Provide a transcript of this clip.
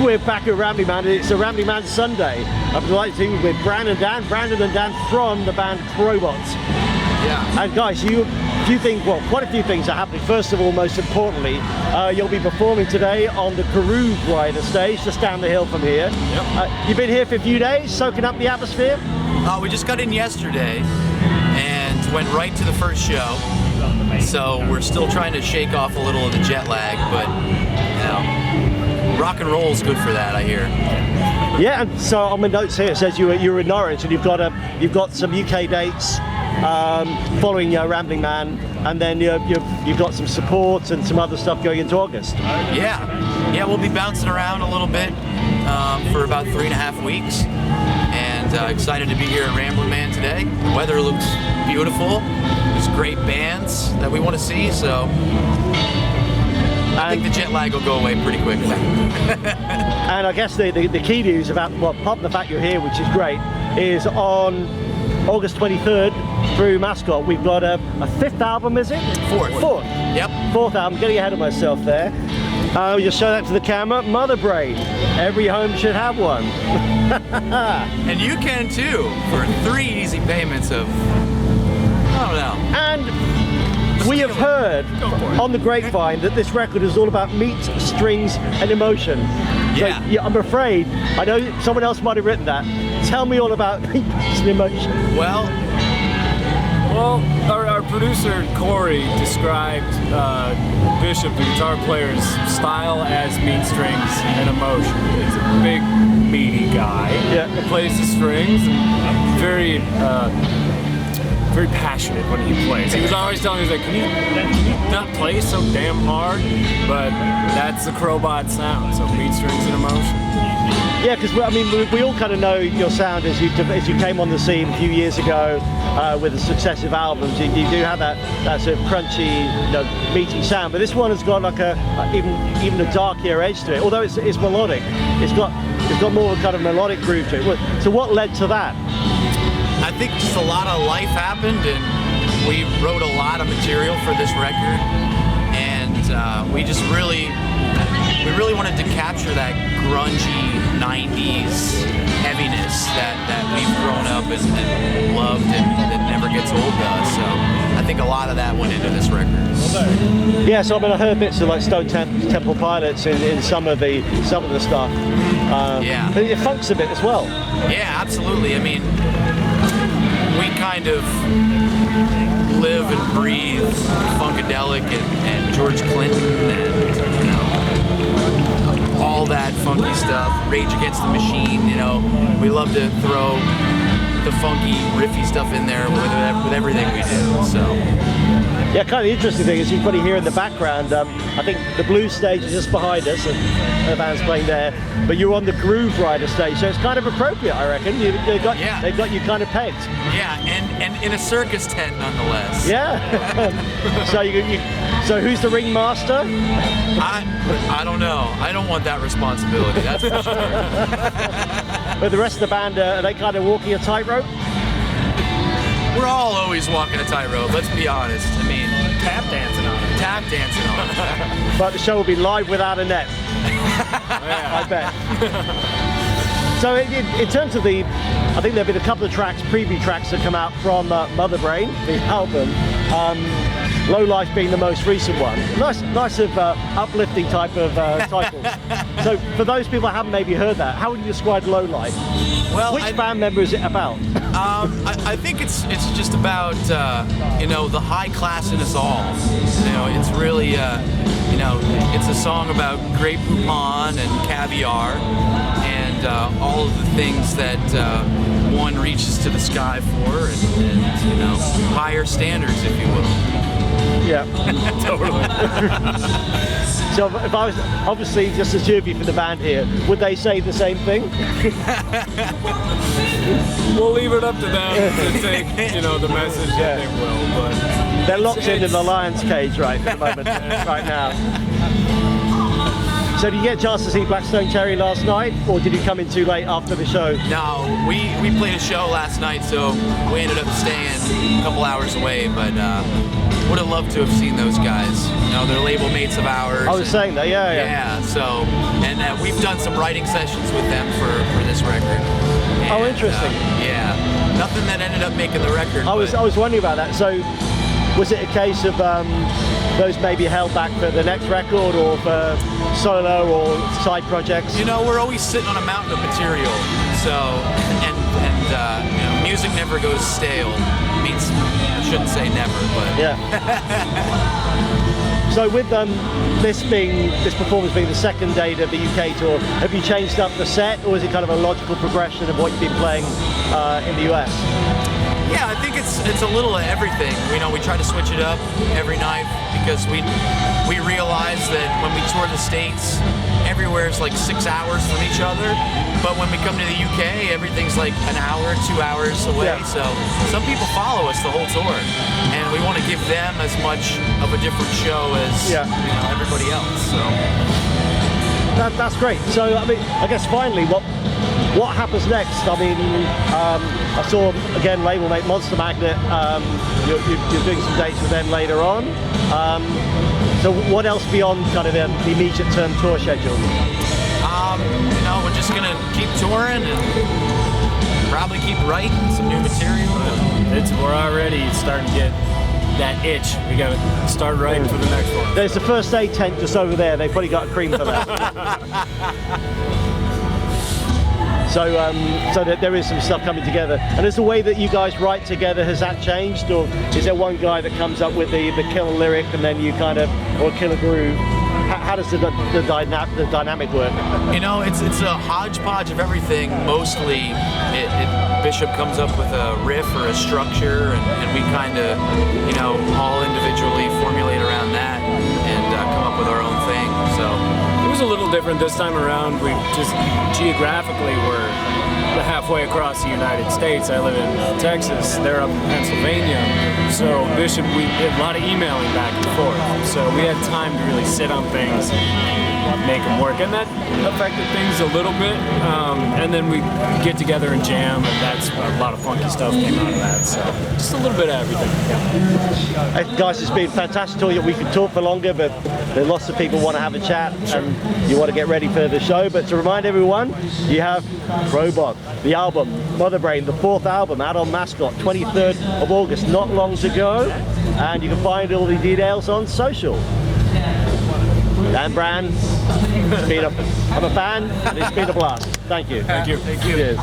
We're back at Ramblin Man. It's a Ramblin Man Sunday. I'm delighted with Brandon and Dan from the band CROBOT. Yeah. And guys, quite a few things are happening. First of all, most importantly, you'll be performing today on the CROBOT stage, just down the hill from here. Yep. You've been here for a few days, soaking up the atmosphere? We just got in yesterday and went right to the first show. So we're still trying to shake off a little of the jet lag, but you know, rock and roll is good for that, I hear. Yeah, and so on my notes here it says you're in Norwich and you've got some UK dates following Ramblin Man, and then you've got some support and some other stuff going into August. Yeah, we'll be bouncing around a little bit for about 3.5 weeks, and excited to be here at Ramblin Man today. The weather looks beautiful. There's great bands that we want to see, so I think the jet lag will go away pretty quickly. And I guess the key news about, well, apart from the fact you're here, which is great, is on August 23rd through Mascot, we've got a fifth album, is it? Fourth. Yep. Fourth album, getting ahead of myself there. Just show that to the camera. Motherbrain. Every home should have one. And you can too, for 3 easy payments of, I don't know. And we have heard on the grapevine that this record is all about meat, strings, and emotion. Yeah. So, I'm afraid, I know someone else might have written that. Tell me all about meat, and emotion. Well, our producer Corey described Bishop, the guitar player's style, as meat, strings, and emotion. He's a big, meaty guy. Yeah. He plays the strings and very passionate when he plays. He was always telling me, he's like, can you not play so damn hard? But that's the CROBOT sound, so meat, strings, and emotion. Yeah, because I mean, we all kind of know your sound as you came on the scene a few years ago with the successive albums. You do have that sort of crunchy, meaty sound, but this one has got like even a darker edge to it. Although it's melodic, it's got more of a kind of melodic groove to it. So what led to that? I think just a lot of life happened, and we wrote a lot of material for this record, and we really wanted to capture that grungy 90s heaviness that we've grown up and loved, and that never gets old to us. So I think a lot of that went into this record. Yeah, so I mean, I heard bits of like Stone Temple Pilots in some of the stuff. Yeah, but it funks a bit as well. Yeah, absolutely. I mean, we kind of live and breathe Funkadelic and George Clinton and all that funky stuff. Rage Against the Machine, we love to throw the funky, riffy stuff in there with everything we do. So. Yeah, kind of the interesting thing is you can probably hear in the background, I think the blues stage is just behind us and the band's playing there, but you're on the Groove Rider stage, so it's kind of appropriate, I reckon. They've got you kind of pegged. Yeah, and in a circus tent nonetheless. Yeah. So who's the ringmaster? I don't know. I don't want that responsibility, that's for sure. But the rest of the band, are they kind of walking a tightrope? We're all always walking a tightrope, let's be honest. I mean, tap dancing on it. Tap dancing on it. But the show will be live without a net. I bet. So in terms of I think there have been a couple of preview tracks that come out from Motherbrain, the album. Low Life being the most recent one. Nice of uplifting type of titles. So for those people who haven't maybe heard that, how would you describe Low Life? Well, which band member is it about? I think it's just about the high class in us all. It's really it's a song about Grey Poupon and caviar and all of the things that one reaches to the sky for, and higher standards, if you will. Yeah, totally. So if I was, obviously, just the two of you from the band here, would they say the same thing? We'll leave it up to them to take, the message that they will. But they're locked in the lion's cage right at the moment, right now. So did you get a chance to see Blackstone Cherry last night, or did you come in too late after the show? No, we played a show last night, so we ended up staying a couple hours away, but would have loved to have seen those guys. You know, they're label mates of ours. I was saying that, yeah. Yeah, so, and we've done some writing sessions with them for this record. Oh, And, interesting. yeah, nothing that ended up making the record. I was wondering about that. So, was it a case of those maybe held back for the next record, or for solo or side projects? You know, we're always sitting on a mountain of material. So, and you know, music never goes stale. Means I shouldn't say never, but Yeah. So with this performance being the second date of the UK tour, have you changed up the set, or is it kind of a logical progression of what you've been playing in the US? yeah, I think it's a little of everything. You know, we try to switch it up every night because we realize that when we tour the States, everywhere is like 6 hours from each other. But when we come to the UK, everything's like an hour, 2 hours away. Yeah. So some people follow us the whole tour, and we want to give them as much of a different show as Yeah. you know, everybody else. So That's great. So I mean, I guess finally, what happens next? I mean, I saw again label mate Monster Magnet. You're doing some dates with them later on. So what else beyond kind of the immediate term tour schedule? you know, we're just gonna keep touring and probably keep writing some new material. We're already starting to get that itch. We gotta start writing for the next one. There's the first aid tent just over there. They've probably got a cream for that. So that there is some stuff coming together. And is the way that you guys write together, has that changed, or is there one guy that comes up with the killer lyric and then you kind of, or killer groove? How does the dynamic work? You know, it's a hodgepodge of everything. Mostly, Bishop comes up with a riff or a structure, and we kind of, you know, all individually formulate around that and come up with our own thing. So it was a little different this time around. We just geographically were halfway across the United States. I live in Texas. They're up in Pennsylvania. So Bishop, we did a lot of emailing back and forth. So we had time to really sit on things and make them work. And that affected things a little bit. And then we get together and jam, and that's a lot of funky stuff came out of that. So just a little bit of everything. Hey, guys, it's been fantastic talking. We could talk for longer, but there are lots of people want to have a chat, and you want to get ready for the show. But to remind everyone, you have CROBOT, the album, Motherbrain, the 4th album, out on Mascot, 23rd of August, not long to go. And you can find all the details on social. Dan Brand, I'm a fan, and it's been a blast. Thank you. Thank you. Cheers.